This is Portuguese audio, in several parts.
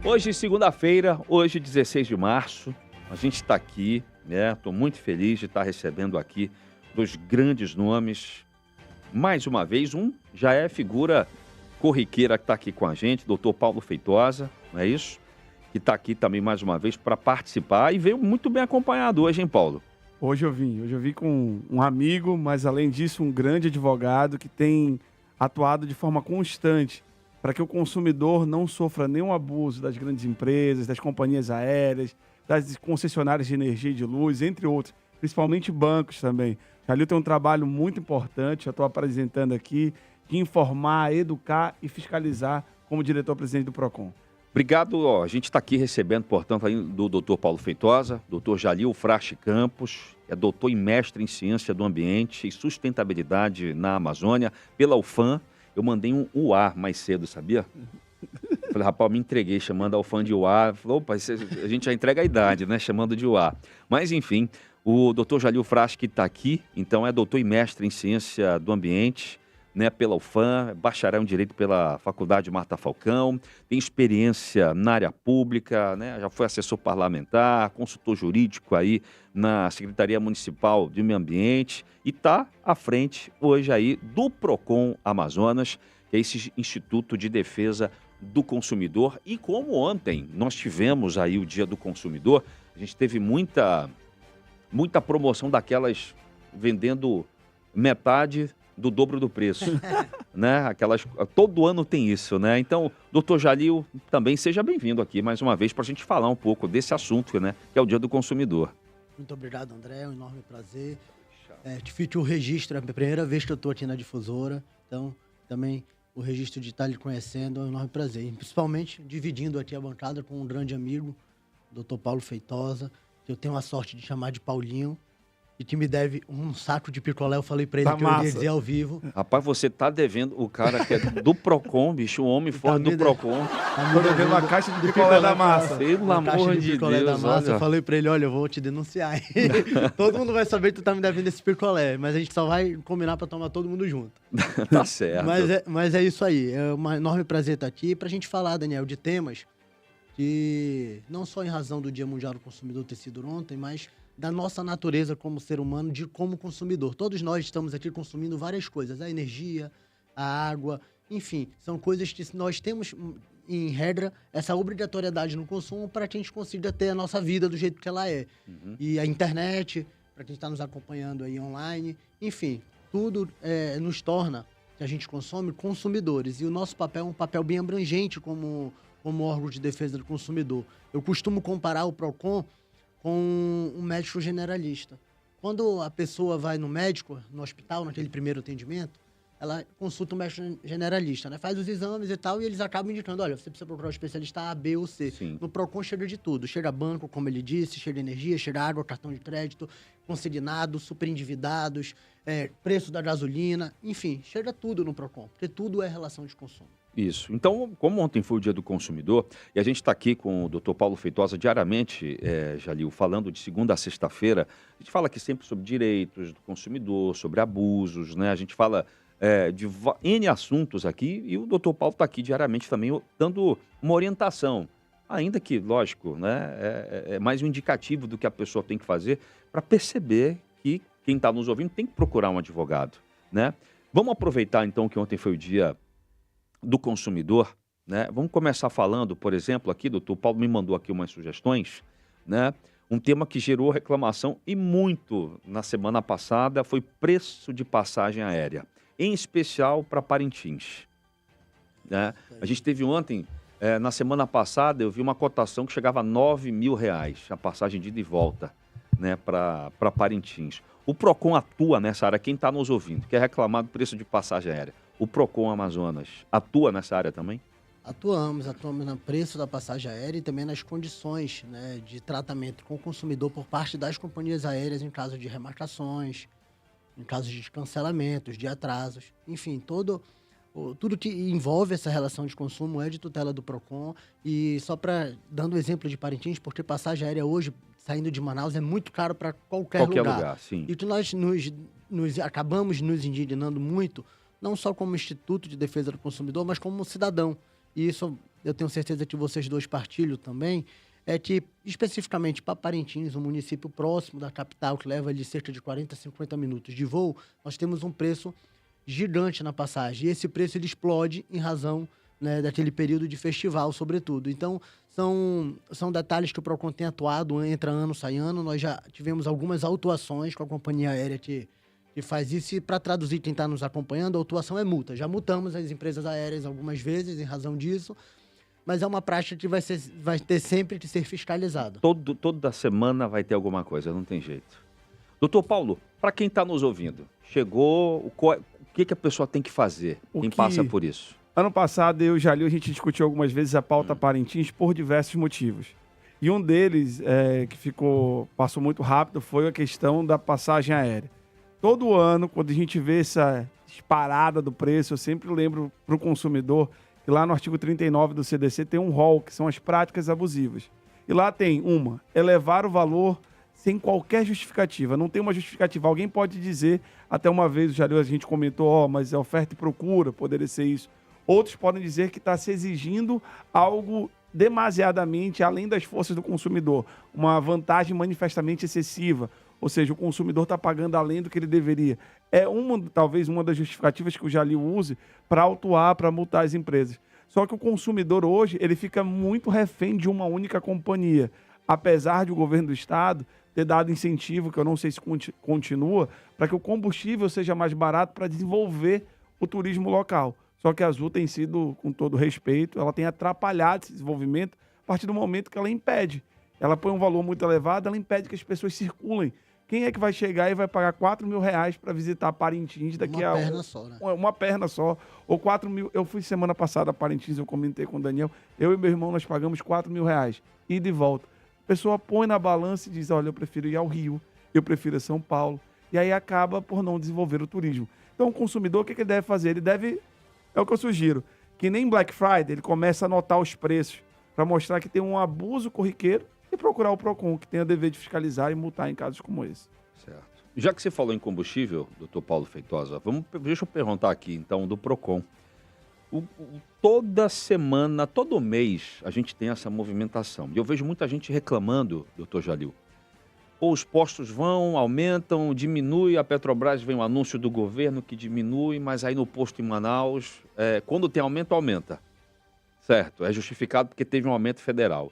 Hoje, segunda-feira, hoje, 16 de março, a gente está aqui, né? Estou muito feliz de estar recebendo aqui dois grandes nomes. Mais uma vez, um já é figura corriqueira que está aqui com a gente, doutor Paulo Feitosa, não é isso? Que está aqui também mais uma vez para participar e veio muito bem acompanhado hoje, hein, Paulo? Hoje eu vim com um amigo, mas além disso um grande advogado que tem atuado de forma constante para que o consumidor não sofra nenhum abuso das grandes empresas, das companhias aéreas, das concessionárias de energia e de luz, entre outros, principalmente bancos também. Jalil tem um trabalho muito importante, eu estou apresentando aqui, de informar, educar e fiscalizar como diretor-presidente do PROCON. Obrigado, a gente está aqui recebendo, portanto, aí do doutor Paulo Feitosa, doutor Jalil Frache Campos, é doutor e mestre em Ciência do Ambiente e Sustentabilidade na Amazônia, pela UFAM. Eu mandei um UA mais cedo, sabia? Falei, rapaz, me entreguei chamando a UFAM de UA. Falei, opa, a gente já entrega a idade, né, chamando de UA. Mas, enfim, o doutor Jalil Frache que está aqui, então é doutor e mestre em Ciência do Ambiente, né, pela UFAM, bacharel em Direito pela Faculdade Marta Falcão, tem experiência na área pública, né, já foi assessor parlamentar, consultor jurídico aí na Secretaria Municipal de Meio Ambiente e está à frente hoje aí do PROCON Amazonas, que é esse Instituto de Defesa do Consumidor. E como ontem nós tivemos aí o Dia do Consumidor, a gente teve muita promoção daquelas vendendo metade do dobro do preço, né? Todo ano tem isso, né? Então, doutor Jalil, também seja bem-vindo aqui mais uma vez para a gente falar um pouco desse assunto, né? Que é o Dia do Consumidor. Muito obrigado, André, é um enorme prazer. Te fiz o registro, é a primeira vez que eu estou aqui na difusora, então também o registro de estar lhe conhecendo é um enorme prazer, e principalmente dividindo aqui a bancada com um grande amigo, doutor Paulo Feitosa, que eu tenho a sorte de chamar de Paulinho, e que me deve um saco de picolé. Eu falei pra ele que eu iria dizer ao vivo. Rapaz, você tá devendo o cara que é do PROCON, bicho, o homem forte do PROCON. Tô devendo uma caixa de picolé da massa. Pelo amor de Deus, da massa. olha. Eu falei pra ele, olha, eu vou te denunciar. Todo mundo vai saber que tu tá me devendo esse picolé, mas a gente só vai combinar pra tomar todo mundo junto. Tá certo. Mas é isso aí. É um enorme prazer estar aqui pra gente falar, Daniel, de temas que não só em razão do Dia Mundial do Consumidor ter sido ontem, mas da nossa natureza como ser humano, de como consumidor. Todos nós estamos aqui consumindo várias coisas, a energia, a água, enfim, são coisas que nós temos, em regra, essa obrigatoriedade no consumo para que a gente consiga ter a nossa vida do jeito que ela é. E a internet, para quem está nos acompanhando aí online, enfim, tudo nos torna, que a gente consome, consumidores. E o nosso papel é um papel bem abrangente como órgão de defesa do consumidor. Eu costumo comparar o PROCON com um médico generalista. Quando a pessoa vai no médico, no hospital, naquele primeiro atendimento, ela consulta um médico generalista, né? Faz os exames e tal, e eles acabam indicando, olha, você precisa procurar um especialista A, B ou C. Sim. No PROCON chega de tudo. Chega banco, como ele disse, chega energia, chega água, cartão de crédito, consignado, superendividados, preço da gasolina, enfim, chega tudo no PROCON, porque tudo é relação de consumo. Isso. Então, como ontem foi o Dia do Consumidor, e a gente está aqui com o doutor Paulo Feitosa diariamente, Jalil, falando de segunda a sexta-feira, a gente fala aqui sempre sobre direitos do consumidor, sobre abusos, né? A gente fala de N assuntos aqui, e o doutor Paulo está aqui diariamente também dando uma orientação, ainda que, lógico, né, é mais um indicativo do que a pessoa tem que fazer para perceber que quem está nos ouvindo tem que procurar um advogado, né? Vamos aproveitar, então, que ontem foi o Dia do Consumidor, né? Vamos começar falando, por exemplo, aqui, doutor Paulo me mandou aqui umas sugestões, né? Um tema que gerou reclamação e muito na semana passada foi preço de passagem aérea, em especial para Parintins, né? A gente teve ontem, na semana passada, eu vi uma cotação que chegava a R$9 mil, a passagem de ida e volta, né, para Parintins. O PROCON atua nessa área, quem está nos ouvindo, quer reclamar do preço de passagem aérea. O PROCON Amazonas atua nessa área também? Atuamos no preço da passagem aérea e também nas condições, né, de tratamento com o consumidor por parte das companhias aéreas em caso de remarcações, em caso de cancelamentos, de atrasos. Enfim, tudo que envolve essa relação de consumo é de tutela do PROCON. E só dando o exemplo de Parintins, porque passagem aérea hoje, saindo de Manaus, é muito caro para qualquer lugar. Sim. E que nós acabamos nos indignando muito, não só como Instituto de Defesa do Consumidor, mas como cidadão. E isso eu tenho certeza que vocês dois partilham também, é que, especificamente para Parintins, um município próximo da capital, que leva ali cerca de 40, 50 minutos de voo, nós temos um preço gigante na passagem. E esse preço ele explode em razão, né, daquele período de festival, sobretudo. Então, são detalhes que o Procon tem atuado, entra ano, sai ano. Nós já tivemos algumas autuações com a companhia aérea que faz isso. E para traduzir quem está nos acompanhando, a autuação é multa. Já multamos as empresas aéreas algumas vezes em razão disso, mas é uma prática que vai ter sempre que ser fiscalizada. Toda semana vai ter alguma coisa, não tem jeito. Doutor Paulo, para quem está nos ouvindo, chegou, o que a pessoa tem que fazer? Quem passa por isso? Ano passado, eu e o Jalil, a gente discutiu algumas vezes a pauta Parintins por diversos motivos. E um deles, que passou muito rápido, foi a questão da passagem aérea. Todo ano, quando a gente vê essa disparada do preço, eu sempre lembro para o consumidor que lá no artigo 39 do CDC tem um rol, que são as práticas abusivas. E lá tem elevar o valor sem qualquer justificativa. Não tem uma justificativa. Alguém pode dizer, até uma vez o Jalil, a gente comentou, mas é oferta e procura, poderia ser isso. Outros podem dizer que está se exigindo algo demasiadamente além das forças do consumidor, uma vantagem manifestamente excessiva, ou seja, o consumidor está pagando além do que ele deveria. É talvez uma das justificativas que o Jalil use para autuar, para multar as empresas. Só que o consumidor hoje, ele fica muito refém de uma única companhia, apesar de o governo do estado ter dado incentivo, que eu não sei se continua, para que o combustível seja mais barato para desenvolver o turismo local. Só que a Azul tem sido, com todo respeito, ela tem atrapalhado esse desenvolvimento a partir do momento que ela impede. Ela põe um valor muito elevado, ela impede que as pessoas circulem. Quem é que vai chegar e vai pagar R$4.000 para visitar Parintins daqui a... Uma perna só, né? Uma perna só. Ou 4 mil... Eu fui semana passada a Parintins, eu comentei com o Daniel. Eu e meu irmão, nós pagamos R$4.000. Ida e de volta. A pessoa põe na balança e diz, olha, eu prefiro ir ao Rio, eu prefiro ir a São Paulo. E aí acaba por não desenvolver o turismo. Então o consumidor, o que ele deve fazer? Ele deve... É o que eu sugiro. Que nem Black Friday, ele começa a anotar os preços para mostrar que tem um abuso corriqueiro e procurar o Procon, que tem o dever de fiscalizar e multar em casos como esse. Certo. Já que você falou em combustível, doutor Paulo Feitosa, deixa eu perguntar aqui, então, do Procon. Toda semana, todo mês, a gente tem essa movimentação. E eu vejo muita gente reclamando, doutor Jalil. Ou os postos vão, aumentam, diminui, a Petrobras vem um anúncio do governo que diminui, mas aí no posto em Manaus, quando tem aumento, aumenta. Certo, é justificado porque teve um aumento federal.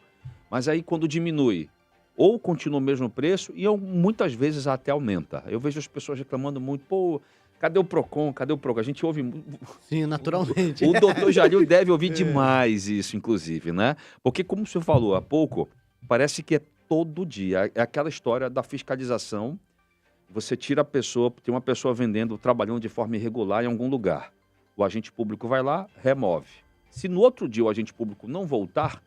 Mas aí quando diminui, ou continua o mesmo preço e muitas vezes até aumenta. Eu vejo as pessoas reclamando muito, pô, cadê o Procon, cadê o Procon? A gente ouve... Sim, naturalmente. O doutor Jalil deve ouvir demais isso, inclusive, né? Porque como o senhor falou há pouco, parece que é todo dia. É aquela história da fiscalização. Você tira a pessoa, tem uma pessoa vendendo, trabalhando de forma irregular em algum lugar. O agente público vai lá, remove. Se no outro dia o agente público não voltar,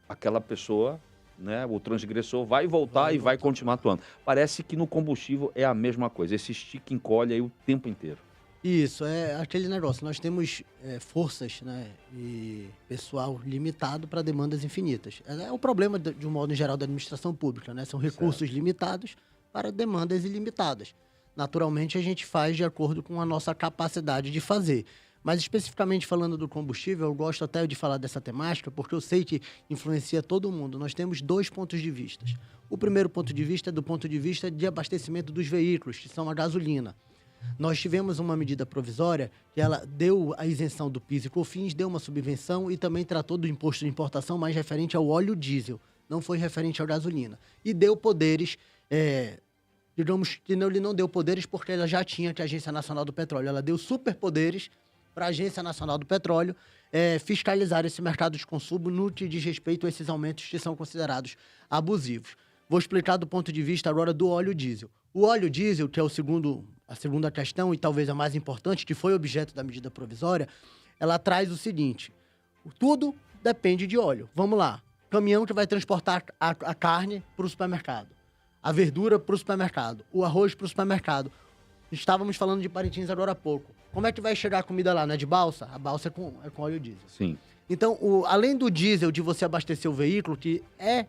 aquela pessoa, né, o transgressor vai voltar e vai continuar atuando. Parece que no combustível é a mesma coisa. Esse estica e encolhe aí o tempo inteiro. Isso, é aquele negócio. Nós temos forças, né, e pessoal limitado para demandas infinitas. É o problema, de um modo em geral, da administração pública, né? São recursos limitados para demandas ilimitadas. Naturalmente, a gente faz de acordo com a nossa capacidade de fazer. Mas, especificamente falando do combustível, eu gosto até de falar dessa temática, porque eu sei que influencia todo mundo. Nós temos 2 pontos de vista. O primeiro ponto de vista é do ponto de vista de abastecimento dos veículos, que são a gasolina. Nós tivemos uma medida provisória que ela deu a isenção do PIS e COFINS, deu uma subvenção e também tratou do imposto de importação mais referente ao óleo diesel, não foi referente à gasolina. E deu poderes, digamos que ele não deu poderes porque ela já tinha que a Agência Nacional do Petróleo. Ela deu superpoderes para a Agência Nacional do Petróleo fiscalizar esse mercado de consumo no que diz respeito a esses aumentos que são considerados abusivos. Vou explicar do ponto de vista agora do óleo diesel. O óleo diesel, que é a segunda questão e talvez a mais importante, que foi objeto da medida provisória, ela traz o seguinte: tudo depende de óleo. Vamos lá. Caminhão que vai transportar a carne para o supermercado, a verdura para o supermercado, o arroz para o supermercado. Estávamos falando de Parintins agora há pouco. Como é que vai chegar a comida lá? Não é de balsa? A balsa é com óleo diesel. Sim. Então, além do diesel de você abastecer o veículo, que é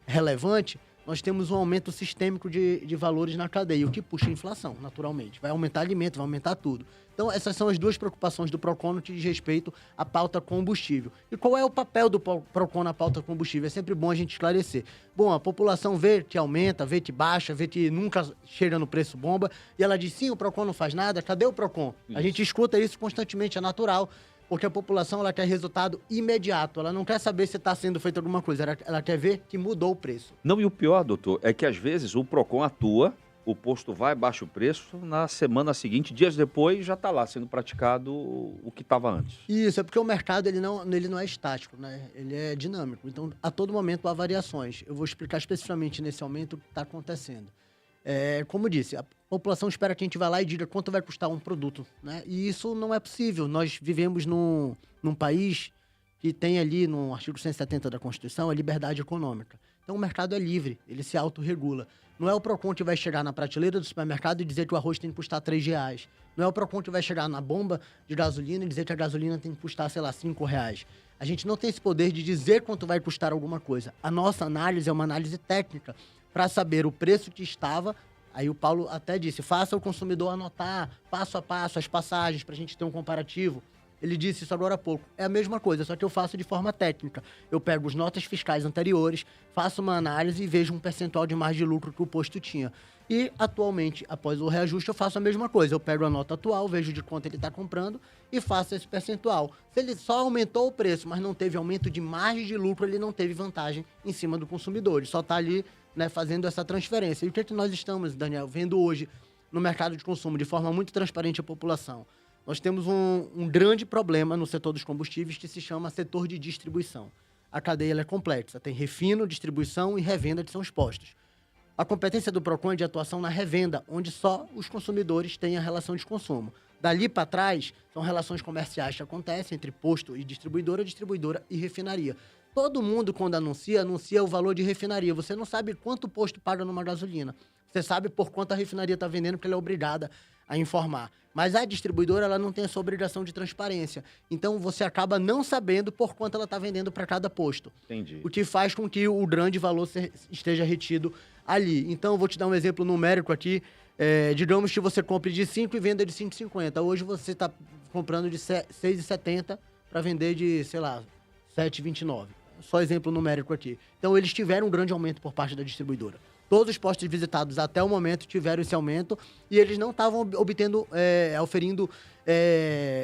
relevante, nós temos um aumento sistêmico de valores na cadeia, o que puxa a inflação, naturalmente. Vai aumentar alimento, vai aumentar tudo. Então, essas são as duas preocupações do PROCON no que diz respeito à pauta combustível. E qual é o papel do PROCON na pauta combustível? É sempre bom a gente esclarecer. Bom, a população vê que aumenta, vê que baixa, vê que nunca chega no preço bomba, e ela diz, sim, o PROCON não faz nada, cadê o PROCON? A gente escuta isso constantemente, é natural, porque a população ela quer resultado imediato, ela não quer saber se está sendo feita alguma coisa, ela quer ver que mudou o preço. Não, e o pior, doutor, é que às vezes o PROCON atua, o posto vai, baixa o preço, na semana seguinte, dias depois, já está lá sendo praticado o que estava antes. Isso, é porque o mercado ele não é estático, né? Ele é dinâmico. Então, a todo momento há variações. Eu vou explicar especificamente nesse aumento o que está acontecendo. Como eu disse, a população espera que a gente vá lá e diga quanto vai custar um produto, né? E isso não é possível. Nós vivemos num país que tem ali, no artigo 170 da Constituição, a liberdade econômica. Então, o mercado é livre, ele se autorregula. Não é o PROCON que vai chegar na prateleira do supermercado e dizer que o arroz tem que custar R$3. Não é o PROCON que vai chegar na bomba de gasolina e dizer que a gasolina tem que custar, sei lá, R$5. A gente não tem esse poder de dizer quanto vai custar alguma coisa. A nossa análise é uma análise técnica para saber o preço que estava. Aí o Paulo até disse, faça o consumidor anotar passo a passo as passagens para a gente ter um comparativo. Ele disse isso agora há pouco. É a mesma coisa, só que eu faço de forma técnica. Eu pego as notas fiscais anteriores, faço uma análise e vejo um percentual de margem de lucro que o posto tinha. E, atualmente, após o reajuste, eu faço a mesma coisa. Eu pego a nota atual, vejo de quanto ele está comprando e faço esse percentual. Se ele só aumentou o preço, mas não teve aumento de margem de lucro, ele não teve vantagem em cima do consumidor. Ele só está ali, né, fazendo essa transferência. E o que é que nós estamos, Daniel, vendo hoje no mercado de consumo, de forma muito transparente à população? Nós temos um grande problema no setor dos combustíveis que se chama setor de distribuição. A cadeia ela é complexa, tem refino, distribuição e revenda que são os postos. A competência do PROCON é de atuação na revenda, onde só os consumidores têm a relação de consumo. Dali para trás, são relações comerciais que acontecem entre posto e distribuidora e refinaria. Todo mundo, quando anuncia o valor de refinaria. Você não sabe quanto o posto paga numa gasolina. Você sabe por quanto a refinaria está vendendo, porque ela é obrigada a informar. Mas a distribuidora, ela não tem essa obrigação de transparência. Então, você acaba não sabendo por quanto ela está vendendo para cada posto. Entendi. O que faz com que o grande valor esteja retido ali. Então, eu vou te dar um exemplo numérico aqui. Digamos que você compre de 5 e venda de 5,50. Hoje, você está comprando de 6,70 para vender de, sei lá, 7,29. Só exemplo numérico aqui. Então, eles tiveram um grande aumento por parte da distribuidora. Todos os postos visitados até o momento tiveram esse aumento e eles não estavam oferindo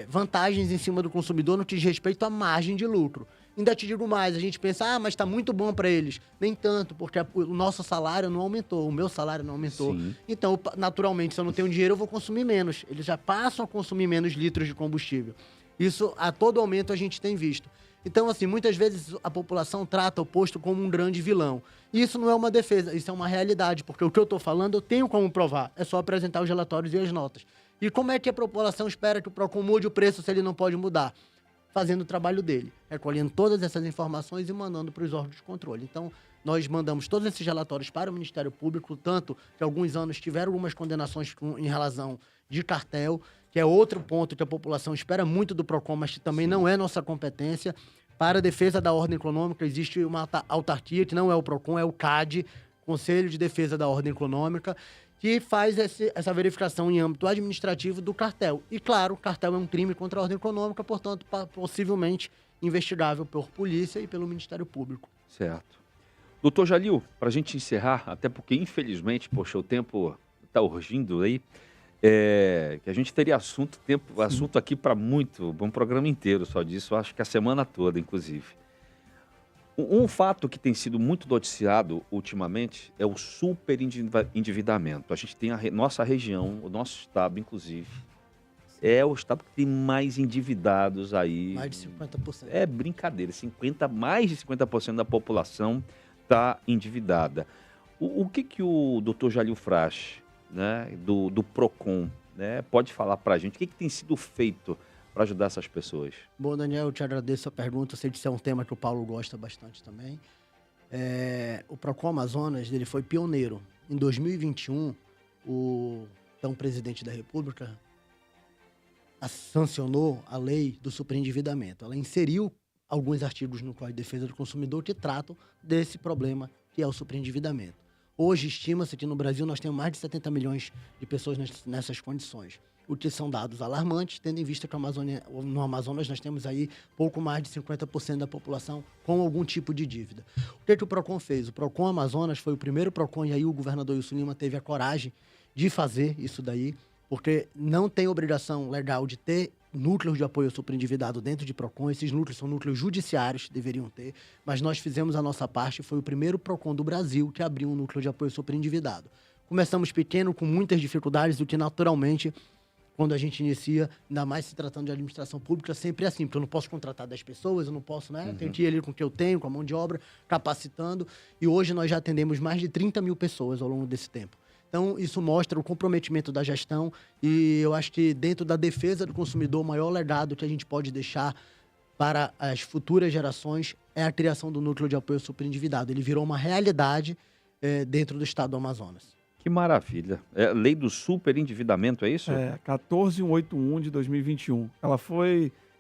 vantagens em cima do consumidor no que diz respeito à margem de lucro. Ainda te digo mais, a gente pensa, mas está muito bom para eles. Nem tanto, porque o nosso salário não aumentou, o meu salário não aumentou. Sim. Então, naturalmente, se eu não tenho dinheiro, eu vou consumir menos. Eles já passam a consumir menos litros de combustível. Isso, a todo aumento, a gente tem visto. Então, assim, muitas vezes a população trata o posto como um grande vilão. E isso não é uma defesa, isso é uma realidade, porque o que eu estou falando eu tenho como provar. É só apresentar os relatórios e as notas. E como é que a população espera que o PROCON mude o preço se ele não pode mudar? Fazendo o trabalho dele, recolhendo todas essas informações e mandando para os órgãos de controle. Então, nós mandamos todos esses relatórios para o Ministério Público, tanto que alguns anos tiveram algumas condenações em razão de cartel, que é outro ponto que a população espera muito do PROCON, mas que também não é nossa competência. Para a defesa da ordem econômica, existe uma autarquia, que não é o PROCON, é o CAD, Conselho de Defesa da Ordem Econômica, que faz essa verificação em âmbito administrativo do cartel. E, claro, o cartel é um crime contra a ordem econômica, portanto, possivelmente investigável por polícia e pelo Ministério Público. Certo. Doutor Jalil, para a gente encerrar, até porque, infelizmente, poxa, o tempo está urgindo aí, que a gente teria assunto aqui para um programa inteiro só disso, acho que a semana toda, inclusive. Um fato que tem sido muito noticiado ultimamente é o superendividamento. A gente tem nossa região, o nosso estado, inclusive, é o estado que tem mais endividados aí. Mais de 50%. É brincadeira, mais de 50% da população está endividada. O que o doutor Jalil Frasch, né, do PROCON, né, pode falar para a gente? O que tem sido feito para ajudar essas pessoas? Bom, Daniel, eu te agradeço a pergunta. Eu sei que isso é um tema que o Paulo gosta bastante também. O PROCON Amazonas ele foi pioneiro. Em 2021, o então presidente da República sancionou a lei do superendividamento. Ela inseriu alguns artigos no Código de Defesa do Consumidor que tratam desse problema, que é o superendividamento. Hoje, estima-se que no Brasil nós temos mais de 70 milhões de pessoas nessas condições. O que são dados alarmantes, tendo em vista que no Amazonas nós temos aí pouco mais de 50% da população com algum tipo de dívida. O que o PROCON fez? O PROCON Amazonas foi o primeiro PROCON, e aí o governador Wilson Lima teve a coragem de fazer isso daí, porque não tem obrigação legal de ter núcleos de apoio ao superendividado dentro de PROCON. Esses núcleos são núcleos judiciários, deveriam ter, mas nós fizemos a nossa parte, foi o primeiro PROCON do Brasil que abriu um núcleo de apoio ao superendividado. Começamos pequeno, com muitas dificuldades, o que naturalmente, quando a gente inicia, ainda mais se tratando de administração pública, sempre é assim, porque eu não posso contratar 10 pessoas, eu não posso, né? Tenho que ir ali com o que eu tenho, com a mão de obra, capacitando, e hoje nós já atendemos mais de 30 mil pessoas ao longo desse tempo. Então, isso mostra o comprometimento da gestão, e eu acho que dentro da defesa do consumidor, o maior legado que a gente pode deixar para as futuras gerações é a criação do núcleo de apoio ao superendividado. Ele virou uma realidade dentro do estado do Amazonas. Que maravilha. É lei do superendividamento, é isso? É, 14181 de 2021. Ela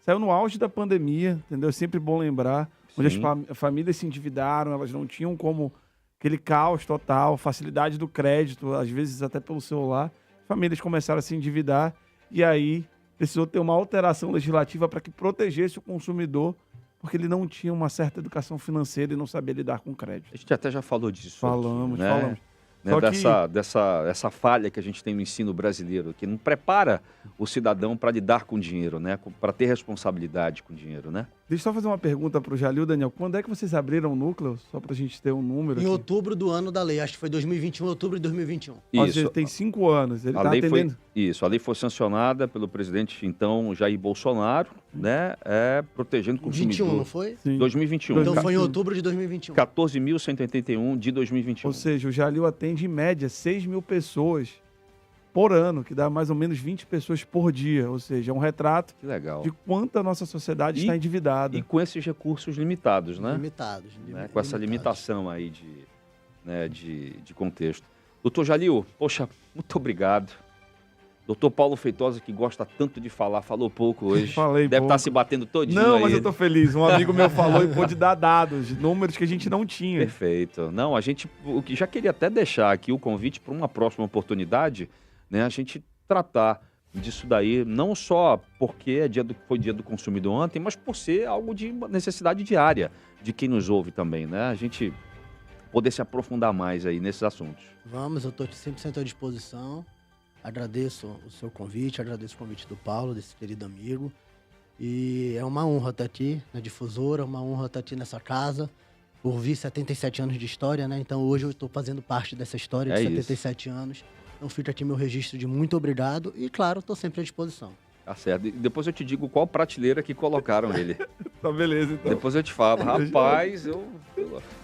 saiu no auge da pandemia, entendeu? É sempre bom lembrar, onde as famílias se endividaram, elas não tinham como aquele caos total, facilidade do crédito, às vezes até pelo celular. Famílias começaram a se endividar e aí precisou ter uma alteração legislativa para que protegesse o consumidor, porque ele não tinha uma certa educação financeira e não sabia lidar com crédito. A gente até já falou disso. Falamos. Né, dessa falha que a gente tem no ensino brasileiro, que não prepara o cidadão para lidar com dinheiro, né? Para ter responsabilidade com dinheiro, né? Deixa eu só fazer uma pergunta para o Jalil, Daniel. Quando é que vocês abriram o núcleo? Só para a gente ter um número Em aqui. outubro do ano da lei, acho que foi 2021, outubro de 2021. Isso. Ele tem 5 anos, ele está atendendo. A lei foi sancionada pelo presidente, então, Jair Bolsonaro, né? Protegendo o consumidor. 21, não foi? Sim. 2021. Então foi em outubro de 2021. 14.181 de 2021. Ou seja, o Jalil atende em média 6 mil pessoas por ano, que dá mais ou menos 20 pessoas por dia. Ou seja, é um retrato Que legal. de quanto a nossa sociedade está endividada. E com esses recursos limitados, né? Limitados. Com essa limitação aí de contexto. Doutor Jalil, poxa, muito obrigado. Doutor Paulo Feitosa, que gosta tanto de falar, falou pouco hoje. Falei Deve pouco. estar se batendo todinho Não, aí. mas eu tô feliz. Um amigo meu falou e pôde dar dados, números que a gente não tinha. Perfeito. Não, o que já queria até deixar aqui o convite para uma próxima oportunidade, né? A gente tratar disso daí, não só porque foi dia do consumidor ontem, mas por ser algo de necessidade diária de quem nos ouve também, né? A gente poder se aprofundar mais aí nesses assuntos. Vamos, eu estou 100% à disposição. Agradeço o seu convite, agradeço o convite do Paulo, desse querido amigo. E é uma honra estar aqui na Difusora, uma honra estar aqui nessa casa. Por vir 77 anos de história, né? Então hoje eu estou fazendo parte dessa história de 77 anos. Então fica aqui meu registro de muito obrigado e, claro, estou sempre à disposição. Tá certo. E depois eu te digo qual prateleira que colocaram ele. Tá beleza, então. Depois eu te falo. Rapaz,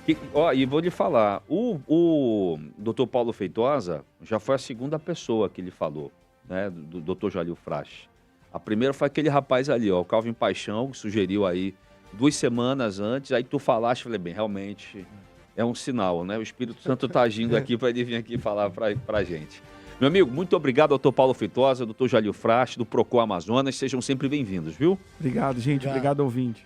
e vou lhe falar. O doutor Paulo Feitosa já foi a segunda pessoa que ele falou, né? Do doutor Jalil Frasch. A primeira foi aquele rapaz ali, ó, o Calvin Paixão, que sugeriu aí 2 semanas antes. Aí tu falaste, falei, bem, realmente é um sinal, né? O Espírito Santo tá agindo aqui para ele vir aqui falar pra gente. Meu amigo, muito obrigado, doutor Paulo Feitosa, doutor Jalil Frasch, do PROCON Amazonas. Sejam sempre bem-vindos, viu? Obrigado, gente. Obrigado, ouvinte.